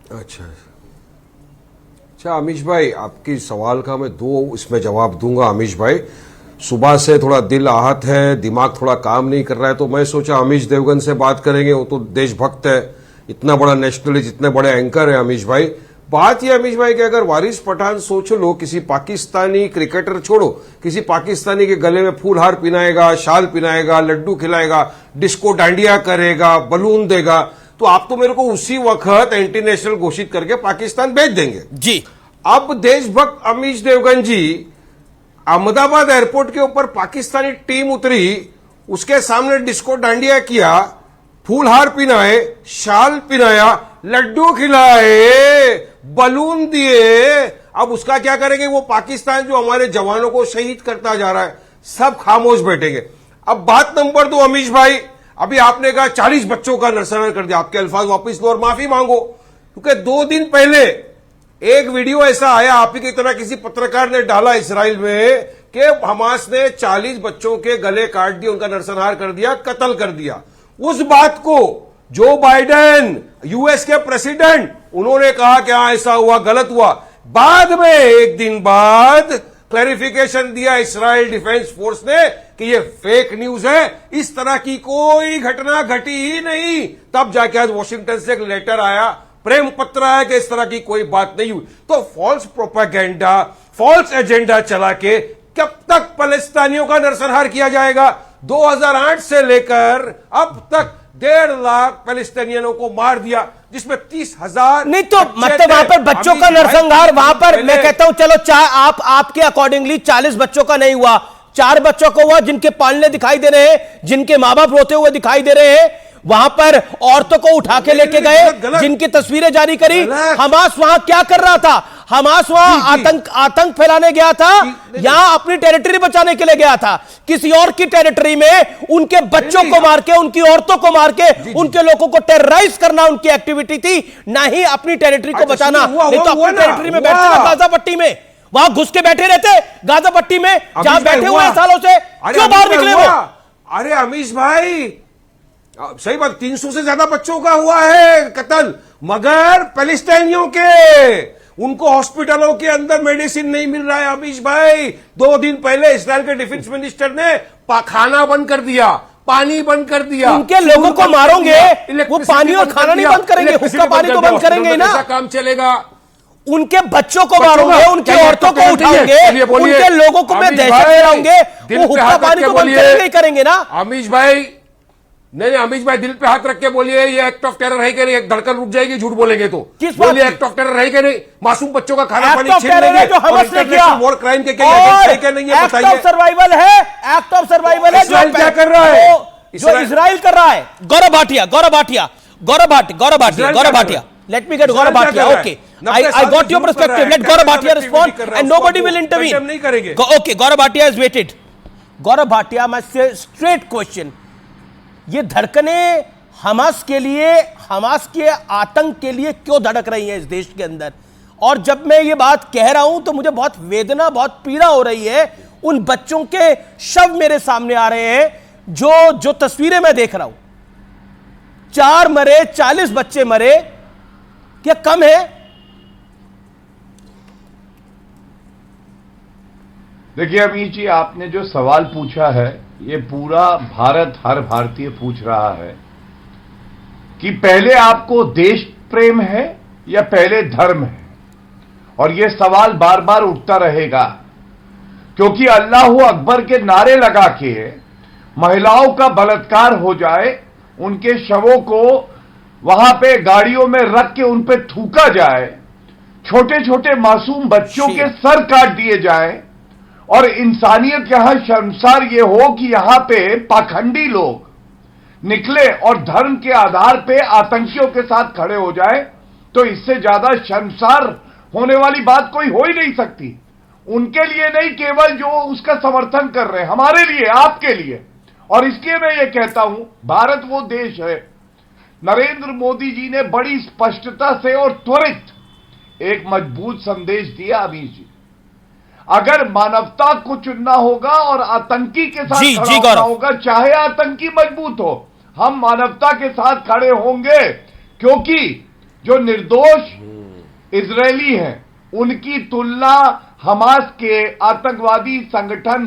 अच्छा अच्छा, अमीश भाई आपकी सवाल का मैं दो इसमें जवाब दूंगा। अमीश भाई, सुबह से थोड़ा दिल आहत है, दिमाग थोड़ा काम नहीं कर रहा है, तो मैं सोचा अमीश देवगन से बात करेंगे। वो तो देशभक्त है, इतना बड़ा नेशनलिस्ट, इतने बड़े एंकर है अमीश भाई। बात ये अमीश भाई कि अगर वारिस पठान सोच लो, किसी पाकिस्तानी क्रिकेटर छोड़ो, किसी पाकिस्तानी के गले में फूल हार पिनाएगा, शाल पिनाएगा, लड्डू खिलाएगा, डिस्को डांडिया करेगा, बलून देगा, तो आप तो मेरे को उसी वक्त एंटी नेशनल घोषित करके पाकिस्तान भेज देंगे जी। अब देशभक्त अमीश देवगन जी अहमदाबाद एयरपोर्ट के ऊपर पाकिस्तानी टीम उतरी, उसके सामने डिस्को डांडिया किया, फूलहार पिनाए, शाल पिनाया, लड्डू खिलाए, बलून दिए। अब उसका क्या करेंगे वो पाकिस्तान जो हमारे जवानों को शहीद करता जा रहा है? सब खामोश बैठेंगे। अब बात नंबर 2 अमीश भाई, अभी आपने कहा 40 बच्चों का नरसंहार कर दिया, आपके अल्फाज वापस लो और माफी मांगो, क्योंकि 2 दिन पहले एक वीडियो ऐसा आया, आप ही की तरह किसी पत्रकार ने डाला इसराइल में कि हमास ने 40 बच्चों के गले काट दिए, उनका नरसंहार कर दिया, कत्ल कर दिया। उस बात को जो बाइडेन यूएस के प्रेसिडेंट, उन्होंने कहा कि हाँ ऐसा हुआ, गलत हुआ। बाद में एक दिन बाद क्लैरिफिकेशन दिया इसराइल डिफेंस फोर्स ने कि ये फेक न्यूज है, इस तरह की कोई घटना घटी ही नहीं। तब जाके आज वॉशिंगटन से एक लेटर आया, प्रेम पत्र आया कि इस तरह की कोई बात नहीं हुई। तो फॉल्स प्रोपेगेंडा, फॉल्स एजेंडा चला के कब तक फलस्तीनियों का नरसंहार किया जाएगा? 2008 से लेकर अब तक 1.5 लाख फलस्तीनियों को मार दिया, जिसमें 30,000 नहीं, तो मतलब वहां पर बच्चों का नरसंहार, वहां पर मैं कहता हूं चलो आपके अकॉर्डिंगली 40 बच्चों का नहीं हुआ, 4 बच्चों को हुआ, जिनके पालने दिखाई दे रहे हैं, जिनके मां बाप रोते हुए दिखाई दे रहे हैं। वहां पर औरतों को उठा के लेके गए, जिनकी तस्वीरें जारी करी। हमास वहां क्या कर रहा था? हमास वहां आतंक फैलाने गया था या अपनी टेरिटरी बचाने के लिए गया था? किसी और की टेरिटरी में उनके बच्चों को मार के, उनकी औरतों को मार के, उनके लोगों को टेरराइज करना उनकी एक्टिविटी थी, ना ही अपनी टेरिटरी को बचाना। नहीं तो अपनी टेरिटरी में बैठते ना, गाजा पट्टी में वहां घुस के बैठे रहते, गाजा पट्टी में जहां बैठे हुए सालों से, क्यों बाहर निकले वो? अरे अमीश भाई, सही बात, 300 से ज्यादा बच्चों का हुआ है कत्ल, मगर पैलेस्टाइनियों के, उनको हॉस्पिटलों के अंदर मेडिसिन नहीं मिल रहा है अमीश भाई। 2 दिन पहले इस्राइल के डिफेंस मिनिस्टर ने खाना बंद कर दिया, पानी बंद कर दिया। उनके लोगों को मारोगे, वो पानी और खाना नहीं बंद करेंगे, हुक्का पानी तो बंद करेंगे ना, काम चलेगा। उनके बच्चों को मारोगे, उनकी औरतों को उठाओगे, उनके लोगों को मैं दहशत फैलाओगे, वो हुक्का पानी तो बंद करेंगे ना अमीश भाई। नहीं अमीश भाई, दिल पे हाथ रख के बोलिए, ये एक्ट ऑफ टेरर है कि नहीं? एक धड़कन रुक जाएगी झूठ बोलेंगे तो। बोलिए एक्ट ऑफ टेरर है कि नहीं? मासूम बच्चों का खाना पानी छीन लेंगे जो हमस ने किया, वॉर क्राइम के क्या है कि नहीं? एक्ट ऑफ सर्वाइवल है, एक्ट ऑफ सर्वाइवल है। इस्राइल क्या कर रहा है? जो इजराइल कर रहा है। Gaurav Bhatia, let me get Gaurav Bhatia. Okay, I got your perspective. Let Gaurav Bhatia respond, and nobody will intervene. नहीं करेंगे। Okay, Gaurav Bhatia has waited. Gaurav Bhatia, my straight question. ये धड़कने हमास के लिए, हमास के आतंक के लिए क्यों धड़क रही है इस देश के अंदर? और जब मैं ये बात कह रहा हूं तो मुझे बहुत वेदना, बहुत पीड़ा हो रही है। उन बच्चों के शव मेरे सामने आ रहे हैं, जो तस्वीरें मैं देख रहा हूं। 4 मरे, 40 बच्चे मरे, क्या कम है? देखिए अमीश जी, आपने जो सवाल पूछा है, ये पूरा भारत, हर भारतीय पूछ रहा है कि पहले आपको देश प्रेम है या पहले धर्म है। और ये सवाल बार बार उठता रहेगा, क्योंकि अल्लाहू अकबर के नारे लगा के महिलाओं का बलात्कार हो जाए, उनके शवों को वहां पे गाड़ियों में रख के उन पे थूका जाए, छोटे छोटे मासूम बच्चों के सर काट दिए जाए, और इंसानियत यहां शर्मसार ये हो कि यहां पे पाखंडी लोग निकले और धर्म के आधार पे आतंकियों के साथ खड़े हो जाए, तो इससे ज्यादा शर्मसार होने वाली बात कोई हो ही नहीं सकती। उनके लिए नहीं, केवल जो उसका समर्थन कर रहे हैं, हमारे लिए, आपके लिए। और इसलिए मैं ये कहता हूं, भारत वो देश है, नरेंद्र मोदी जी ने बड़ी स्पष्टता से और त्वरित एक मजबूत संदेश दिया अमीश जी। अगर मानवता को चुनना होगा और आतंकी के साथ खड़ा होना होगा, चाहे आतंकी मजबूत हो, हम मानवता के साथ खड़े होंगे, क्योंकि जो निर्दोष इजरायली हैं उनकी तुलना हमास के आतंकवादी संगठन